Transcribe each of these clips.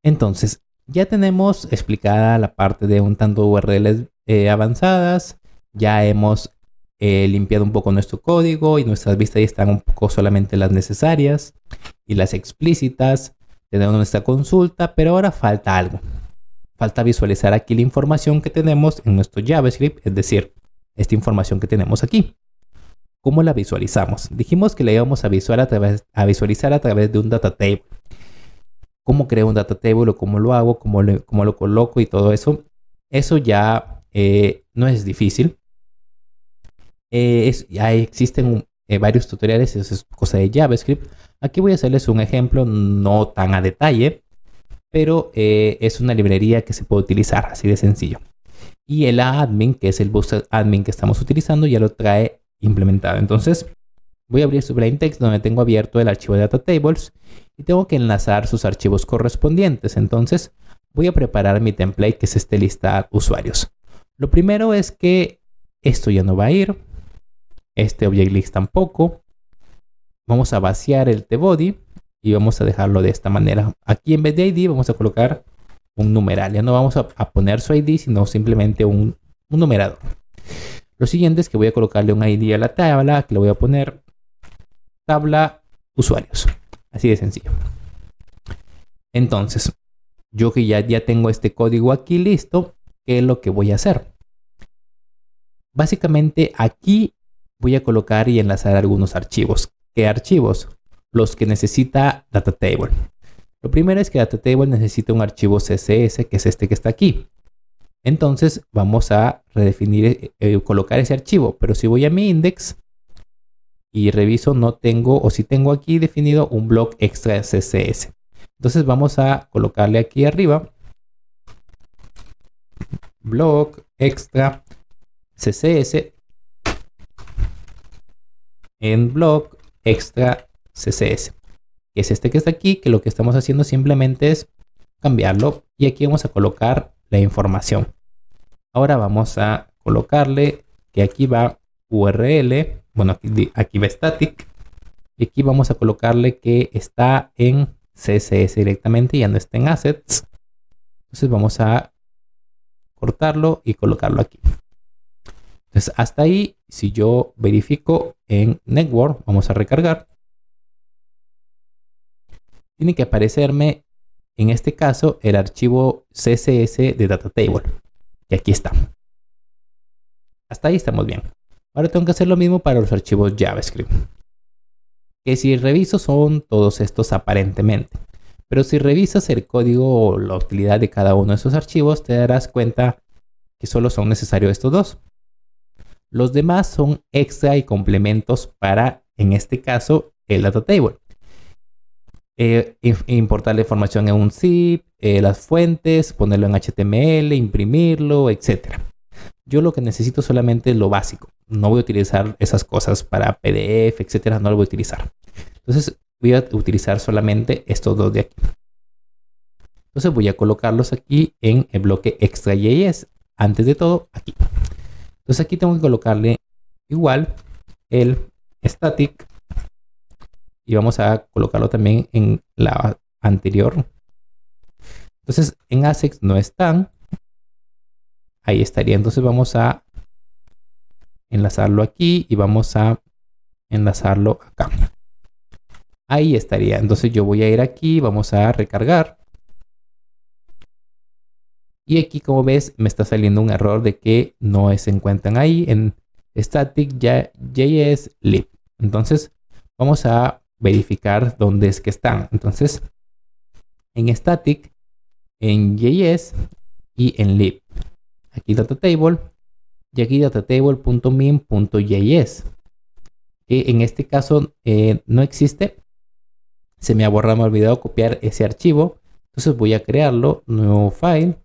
Entonces, ya tenemos explicada la parte de un tanto URLs avanzadas. Ya hemos limpiado un poco nuestro código y nuestras vistas ya están un poco solamente las necesarias y las explícitas. Tenemos nuestra consulta, pero ahora falta algo. Falta visualizar aquí la información que tenemos en nuestro JavaScript, es decir, esta información que tenemos aquí. ¿Cómo la visualizamos? Dijimos que la íbamos a visualizar a través de un data table. ¿Cómo creo un data table o cómo lo hago, cómo lo coloco y todo eso? Eso ya no es difícil. Ya existen varios tutoriales, eso es cosa de JavaScript. Aquí voy a hacerles un ejemplo, no tan a detalle, pero es una librería que se puede utilizar, así de sencillo. Y el admin, que es el Bootstrap admin que estamos utilizando, ya lo trae implementado. Entonces, voy a abrir su plain text donde tengo abierto el archivo de data tables y tengo que enlazar sus archivos correspondientes. Entonces, voy a preparar mi template, que es este listar usuarios. Lo primero es que esto ya no va a ir. Este object list tampoco. Vamos a vaciar el tbody y vamos a dejarlo de esta manera. Aquí en vez de ID vamos a colocar un numeral. Ya no vamos a poner su ID, sino simplemente un numerador. Lo siguiente es que voy a colocarle un ID a la tabla, que le voy a poner tabla usuarios. Así de sencillo. Entonces, yo que ya tengo este código aquí listo, ¿qué es lo que voy a hacer? Básicamente aquí voy a colocar y enlazar algunos archivos. ¿Qué archivos? Los que necesita data table. Lo primero es que data table necesita un archivo CSS, que es este que está aquí. Entonces vamos a redefinir, colocar ese archivo. Pero si voy a mi index y reviso, no tengo, o si tengo aquí definido un block extra CSS. Entonces vamos a colocarle aquí arriba block extra CSS en block extra CSS, que es este que está aquí, que lo que estamos haciendo simplemente es cambiarlo y aquí vamos a colocar la información. Ahora vamos a colocarle que aquí va URL, bueno, aquí va static y aquí vamos a colocarle que está en CSS directamente, ya no está en assets. Entonces vamos a cortarlo y colocarlo aquí. Entonces hasta ahí, si yo verifico en network, vamos a recargar, tiene que aparecerme en este caso el archivo CSS de data table, y aquí está. Hasta ahí estamos bien. Ahora tengo que hacer lo mismo para los archivos JavaScript, que si reviso son todos estos aparentemente, pero si revisas el código o la utilidad de cada uno de esos archivos, te darás cuenta que solo son necesarios estos dos. Los demás son extra y complementos para, en este caso, el data table. Importar la información en un zip, las fuentes, ponerlo en HTML, imprimirlo, etc. Yo lo que necesito solamente es lo básico. No voy a utilizar esas cosas para PDF, etc. No lo voy a utilizar. Entonces voy a utilizar solamente estos dos de aquí. Entonces voy a colocarlos aquí en el bloque extra.js. Antes de todo, aquí. Entonces aquí tengo que colocarle igual el static. Y vamos a colocarlo también en la anterior. Entonces en assets no están. Ahí estaría. Entonces vamos a enlazarlo aquí y vamos a enlazarlo acá. Ahí estaría. Entonces yo voy a ir aquí. Vamos a recargar. Y aquí, como ves, me está saliendo un error de que no se encuentran ahí en static.js lib. Entonces vamos a verificar dónde es que están. Entonces, en static, en JS y en lib. Aquí data table y aquí datatable.min.js. En este caso no existe. Se me ha borrado, me ha olvidado copiar ese archivo. Entonces voy a crearlo. Nuevo file.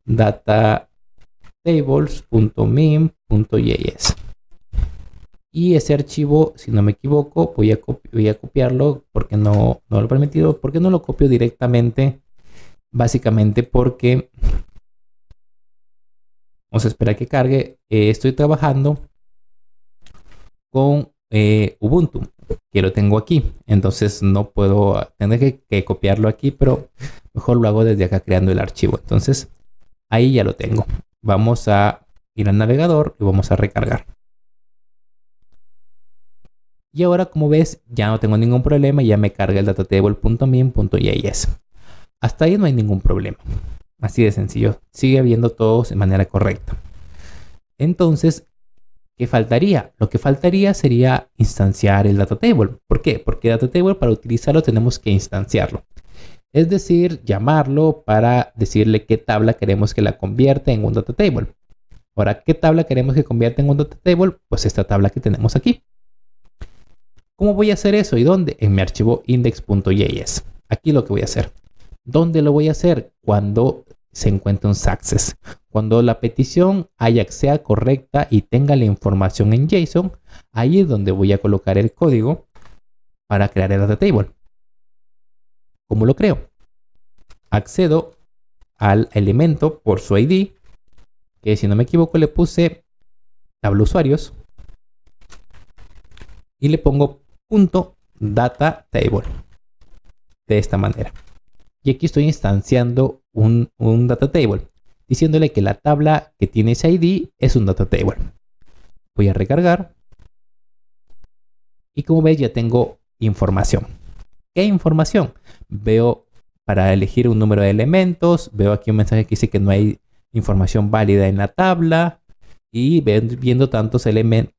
DataTables.min.js. Y ese archivo, si no me equivoco, voy a copiarlo porque no lo he permitido. ¿Por qué no lo copio directamente? Básicamente porque Vamos a esperar que cargue. Estoy trabajando con Ubuntu, que lo tengo aquí. Entonces no puedo tener que copiarlo aquí, pero mejor lo hago desde acá creando el archivo. Entonces ahí ya lo tengo. Vamos a ir al navegador y vamos a recargar. Y ahora, como ves, ya no tengo ningún problema. Ya me carga el datatable.min.js. Hasta ahí no hay ningún problema. Así de sencillo. Sigue viendo todo de manera correcta. Entonces, ¿qué faltaría? Lo que faltaría sería instanciar el datatable. ¿Por qué? Porque datatable, para utilizarlo, tenemos que instanciarlo. Es decir, llamarlo para decirle qué tabla queremos que la convierta en un datatable. Ahora, ¿qué tabla queremos que convierta en un datatable? Pues esta tabla que tenemos aquí. ¿Cómo voy a hacer eso? ¿Y dónde? En mi archivo index.js. Aquí lo que voy a hacer. ¿Dónde lo voy a hacer? Cuando se encuentre un success. Cuando la petición Ajax sea correcta y tenga la información en JSON, ahí es donde voy a colocar el código para crear el datatable. ¿Cómo lo creo? Accedo al elemento por su ID, que si no me equivoco le puse tabla usuarios, y le pongo .datatable de esta manera. Y aquí estoy instanciando un datatable, diciéndole que la tabla que tiene ese ID es un datatable. Voy a recargar. Y como ves, ya tengo información. ¿Qué información? Veo para elegir un número de elementos. Veo aquí un mensaje que dice que no hay información válida en la tabla. Y viendo tantos elementos,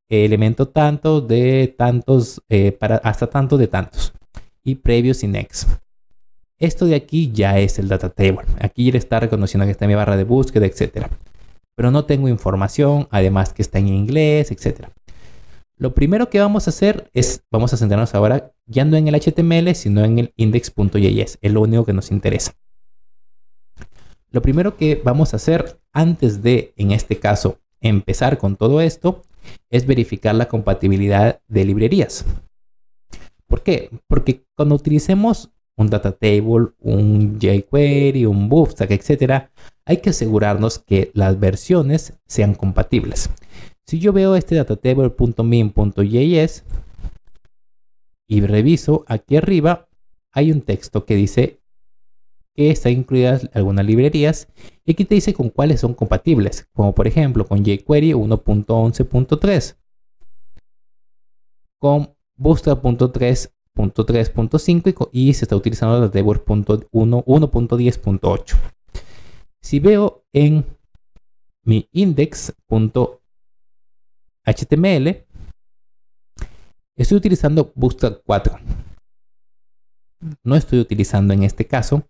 tantos de tantos, hasta tantos de tantos. Y previos y next. Esto de aquí ya es el datatable. Aquí ya está reconociendo que está mi barra de búsqueda, etc. Pero no tengo información, además que está en inglés, etc. Lo primero que vamos a hacer es, vamos a centrarnos ahora ya no en el HTML, sino en el index.js. Es lo único que nos interesa. Lo primero que vamos a hacer antes de, en este caso, empezar con todo esto, es verificar la compatibilidad de librerías. ¿Por qué? Porque cuando utilicemos un datatable, un jQuery, un Bootstrap, etc., hay que asegurarnos que las versiones sean compatibles. Si yo veo este datatable.min.js y reviso aquí arriba, hay un texto que dice que están incluidas algunas librerías y aquí te dice con cuáles son compatibles, como por ejemplo con jQuery 1.11.3, con Bootstrap.3.5 y se está utilizando datatable 1.10.8. Si veo en mi index.html, estoy utilizando Bootstrap 4. No estoy utilizando en este caso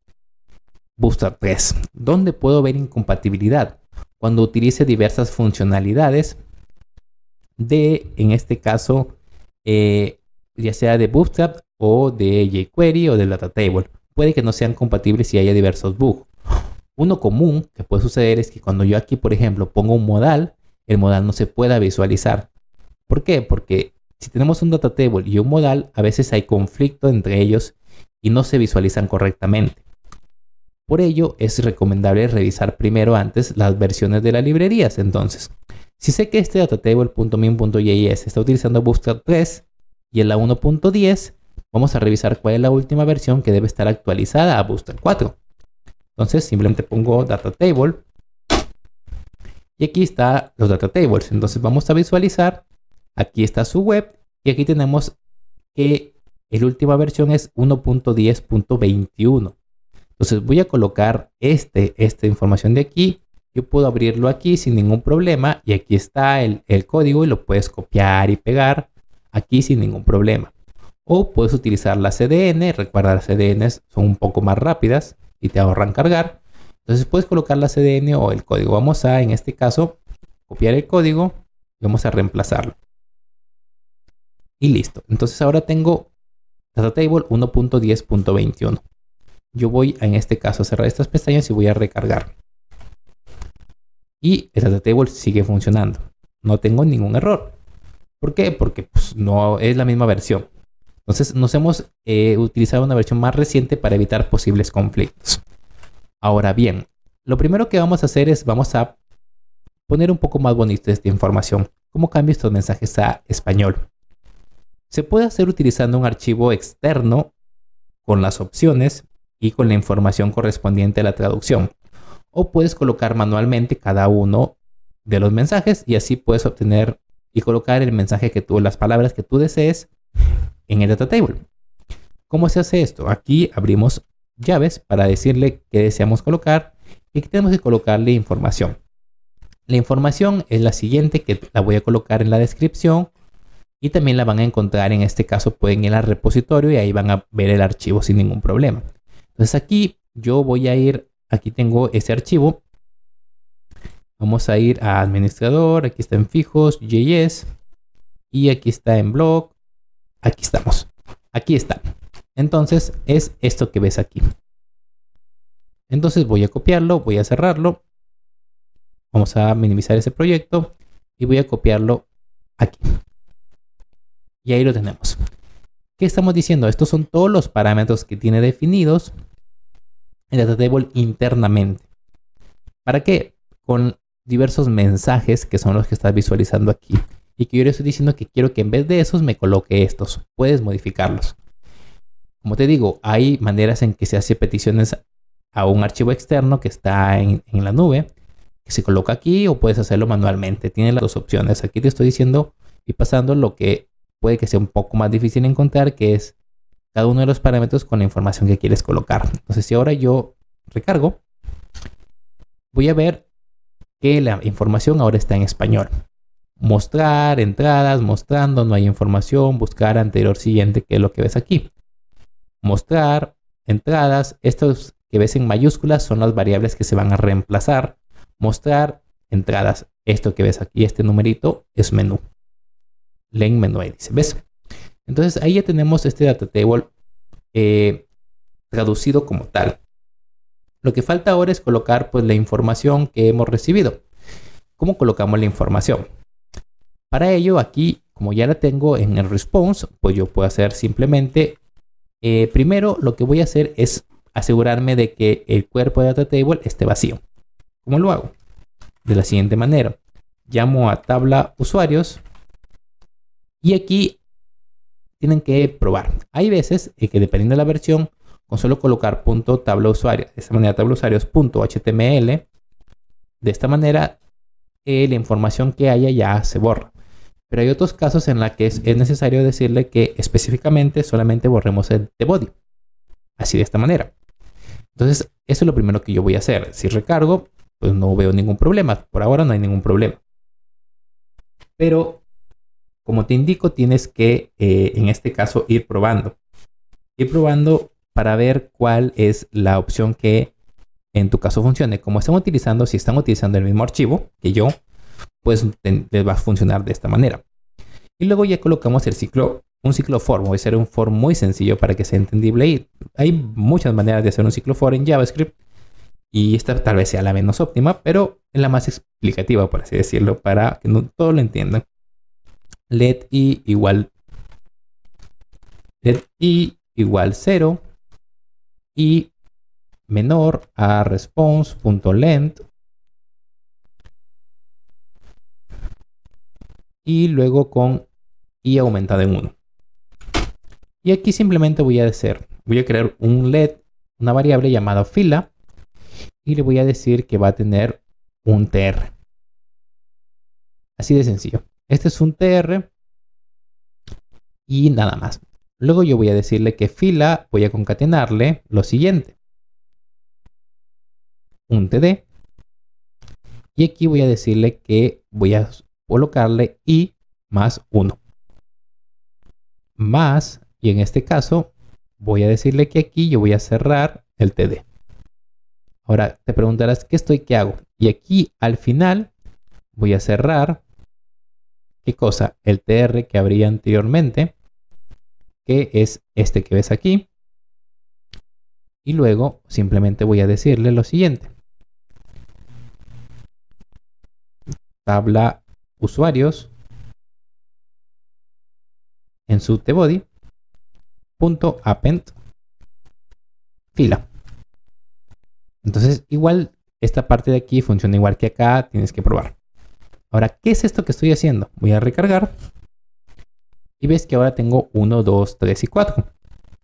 Bootstrap 3. ¿Dónde puedo ver incompatibilidad? Cuando utilice diversas funcionalidades de, en este caso, ya sea de Bootstrap o de jQuery o de datatable. Puede que no sean compatibles si haya diversos bugs. Uno común que puede suceder es que cuando yo aquí, por ejemplo, pongo un modal, el modal no se pueda visualizar. ¿Por qué? Porque si tenemos un datatable y un modal, a veces hay conflicto entre ellos y no se visualizan correctamente. Por ello, es recomendable revisar primero antes las versiones de las librerías. Entonces, si sé que este datatable.min.js está utilizando Bootstrap 3 y en la 1.10, vamos a revisar cuál es la última versión que debe estar actualizada a Bootstrap 4. Entonces, simplemente pongo datatable y aquí están los datatables. Entonces, vamos a visualizar. Aquí está su web y aquí tenemos que la última versión es 1.10.21. Entonces voy a colocar esta información de aquí. Yo puedo abrirlo aquí sin ningún problema y aquí está el código y lo puedes copiar y pegar aquí sin ningún problema. O puedes utilizar la CDN. Recuerda, las CDNs son un poco más rápidas y te ahorran cargar. Entonces puedes colocar la CDN o el código. Vamos a, en este caso, copiar el código y vamos a reemplazarlo. Y listo. Entonces ahora tengo datatable 1.10.21. Yo voy en este caso a cerrar estas pestañas y voy a recargar. Y el datatable sigue funcionando. No tengo ningún error. ¿Por qué? Porque pues, no es la misma versión. Entonces nos hemos utilizado una versión más reciente para evitar posibles conflictos. Ahora bien, lo primero que vamos a hacer es vamos a poner un poco más bonita esta información. ¿Cómo cambio estos mensajes a español? Se puede hacer utilizando un archivo externo con las opciones y con la información correspondiente a la traducción. O puedes colocar manualmente cada uno de los mensajes y así puedes obtener y colocar el mensaje que tú, las palabras que tú desees en el data table. ¿Cómo se hace esto? Aquí abrimos llaves para decirle qué deseamos colocar y que tenemos que colocarle información. La información es la siguiente, que la voy a colocar en la descripción y también la van a encontrar, en este caso pueden ir al repositorio y ahí van a ver el archivo sin ningún problema. Entonces aquí yo voy a ir, aquí tengo ese archivo. Vamos a ir a administrador, aquí está en fijos, JS y aquí está en blog. Aquí estamos. Aquí está. Entonces es esto que ves aquí. Entonces voy a copiarlo, voy a cerrarlo. Vamos a minimizar ese proyecto y voy a copiarlo aquí. Y ahí lo tenemos. ¿Qué estamos diciendo? Estos son todos los parámetros que tiene definidos el data table internamente. ¿Para qué? Con diversos mensajes que son los que estás visualizando aquí. Y que yo le estoy diciendo que quiero que en vez de esos me coloque estos. Puedes modificarlos. Como te digo, hay maneras en que se hace peticiones a un archivo externo que está en la nube, que se coloca aquí, o puedes hacerlo manualmente. Tiene las dos opciones. Aquí te estoy diciendo y pasando lo que puede que sea un poco más difícil encontrar, que es cada uno de los parámetros con la información que quieres colocar. Entonces, si ahora yo recargo, voy a ver que la información ahora está en español. Mostrar, entradas, mostrando, no hay información, buscar, anterior, siguiente, que es lo que ves aquí. Mostrar, entradas, estos que ves en mayúsculas son las variables que se van a reemplazar. Mostrar, entradas, esto que ves aquí, este numerito es menú. Len menú, ahí dice, ¿ves? Entonces ahí ya tenemos este data table traducido como tal. Lo que falta ahora es colocar pues la información que hemos recibido. ¿Cómo colocamos la información? Para ello, aquí, como ya la tengo en el response, pues yo puedo hacer simplemente, primero lo que voy a hacer es asegurarme de que el cuerpo de data table esté vacío. ¿Cómo lo hago? De la siguiente manera. Llamo a tabla usuarios y aquí tienen que probar. Hay veces que dependiendo de la versión, con solo colocar punto tabla usuario, de esta manera tabla usuarios punto HTML, de esta manera la información que haya ya se borra. Pero hay otros casos en los que es necesario decirle que específicamente solamente borremos el body. Así de esta manera. Entonces, eso es lo primero que yo voy a hacer. Si recargo, pues no veo ningún problema. Por ahora no hay ningún problema. Pero, como te indico, tienes que, en este caso, ir probando. Ir probando para ver cuál es la opción que en tu caso funcione. Como están utilizando, si están utilizando el mismo archivo que yo, pues les va a funcionar de esta manera. Y luego ya colocamos el ciclo, un ciclo for. Voy a hacer un for muy sencillo para que sea entendible. Y hay muchas maneras de hacer un ciclo for en JavaScript. Y esta tal vez sea la menos óptima, pero es la más explicativa, por así decirlo, para que no todos lo entiendan. Let i igual 0 y menor a response.length y luego con i aumentado en 1. Y aquí simplemente voy a crear un let, una variable llamada fila, y le voy a decir que va a tener un tr. Así de sencillo. Este es un tr y nada más. Luego yo voy a decirle que fila, voy a concatenarle lo siguiente. Un td. Y aquí voy a decirle que voy a colocarle i más 1. Más, y en este caso, voy a decirle que aquí yo voy a cerrar el td. Ahora te preguntarás, ¿qué hago? Y aquí al final voy a cerrar, ¿qué cosa? El tr que abría anteriormente, que es este que ves aquí. Y luego simplemente voy a decirle lo siguiente. Tabla usuarios en su tbody punto append fila. Entonces igual esta parte de aquí funciona igual que acá, tienes que probar. Ahora, ¿qué es esto que estoy haciendo? Voy a recargar. Y ves que ahora tengo 1, 2, 3 y 4.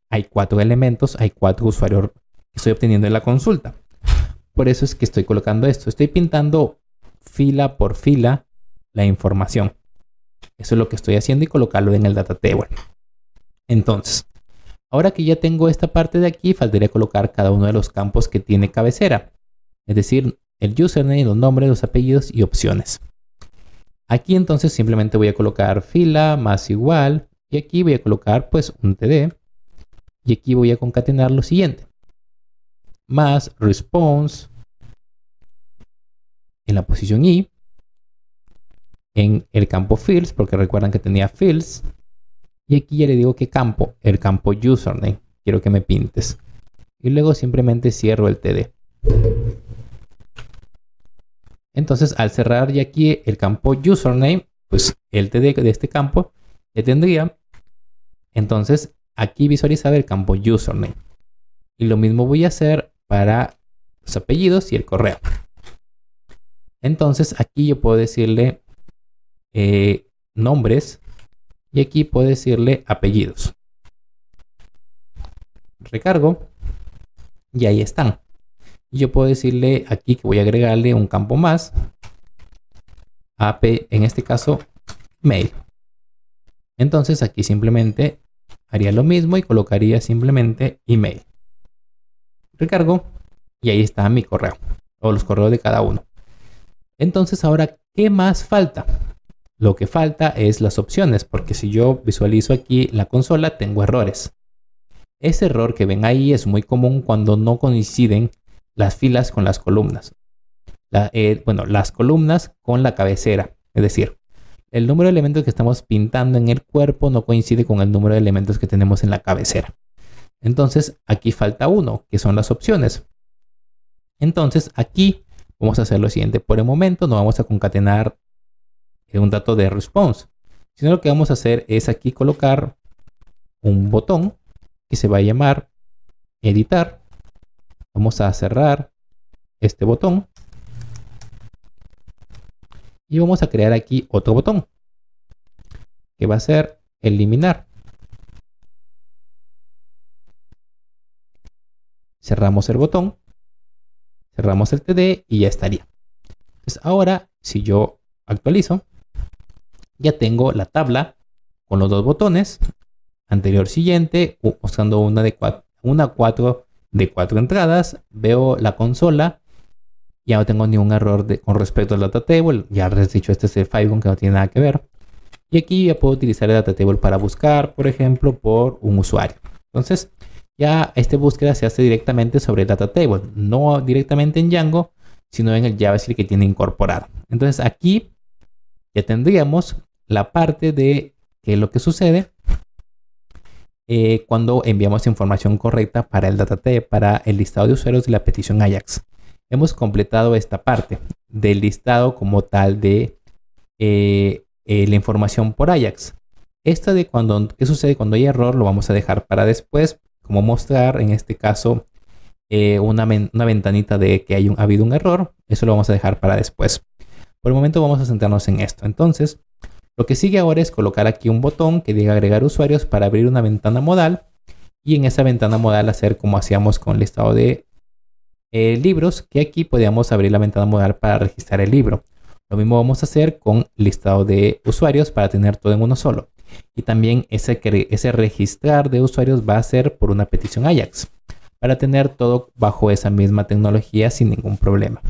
Hay 4 elementos, hay 4 usuarios que estoy obteniendo en la consulta. Por eso es que estoy colocando esto. Estoy pintando fila por fila la información. Eso es lo que estoy haciendo y colocarlo en el data table. Entonces, ahora que ya tengo esta parte de aquí, faltaría colocar cada uno de los campos que tiene cabecera. Es decir, el username, los nombres, los apellidos y opciones. Aquí entonces simplemente voy a colocar fila más igual. Y aquí voy a colocar pues un td. Y aquí voy a concatenar lo siguiente. Más response en la posición i. En el campo fields, porque recuerdan que tenía fields. Y aquí ya le digo qué campo, el campo username. Quiero que me pintes. Y luego simplemente cierro el td. Entonces, al cerrar ya aquí el campo username, pues el td de este campo ya tendría. Entonces, aquí visualizar el campo username. Y lo mismo voy a hacer para los apellidos y el correo. Entonces, aquí yo puedo decirle nombres. Y aquí puedo decirle apellidos. Recargo. Y ahí están. Y yo puedo decirle aquí que voy a agregarle un campo más. En este caso, mail. Entonces aquí simplemente haría lo mismo y colocaría simplemente email. Recargo. Y ahí está mi correo. O los correos de cada uno. Entonces ahora, ¿qué más falta? Lo que falta es las opciones, porque si yo visualizo aquí la consola, tengo errores. Ese error que ven ahí es muy común cuando no coinciden las filas con las columnas. Las columnas con la cabecera. Es decir, el número de elementos que estamos pintando en el cuerpo no coincide con el número de elementos que tenemos en la cabecera. Entonces, aquí falta uno, que son las opciones. Entonces, aquí vamos a hacer lo siguiente. Por el momento no vamos a concatenar un dato de response, sino lo que vamos a hacer es aquí colocar un botón que se va a llamar editar. Vamos a cerrar este botón y vamos a crear aquí otro botón que va a ser eliminar. Cerramos el botón, cerramos el td y ya estaría. Entonces ahora si yo actualizo, ya tengo la tabla con los dos botones, anterior, siguiente, usando una 4 de 4 entradas. Veo la consola, ya no tengo ningún error con respecto al data table. Ya les he dicho, este es el Filegon que no tiene nada que ver. Y aquí ya puedo utilizar el data table para buscar, por ejemplo, por un usuario. Entonces, ya esta búsqueda se hace directamente sobre el data table, no directamente en Django, sino en el JavaScript que tiene incorporado. Entonces, aquí ya tendríamos la parte de qué es lo que sucede cuando enviamos información correcta para el data table, para el listado de usuarios de la petición Ajax. Hemos completado esta parte del listado como tal de la información por Ajax. Esta de qué sucede cuando hay error lo vamos a dejar para después, como mostrar en este caso una ventanita de que ha habido un error. Eso lo vamos a dejar para después. Por el momento vamos a centrarnos en esto. Entonces, lo que sigue ahora es colocar aquí un botón que diga agregar usuarios para abrir una ventana modal. Y en esa ventana modal hacer como hacíamos con el listado de libros, que aquí podíamos abrir la ventana modal para registrar el libro. Lo mismo vamos a hacer con listado de usuarios para tener todo en uno solo. Y también ese registrar de usuarios va a ser por una petición Ajax, para tener todo bajo esa misma tecnología sin ningún problema.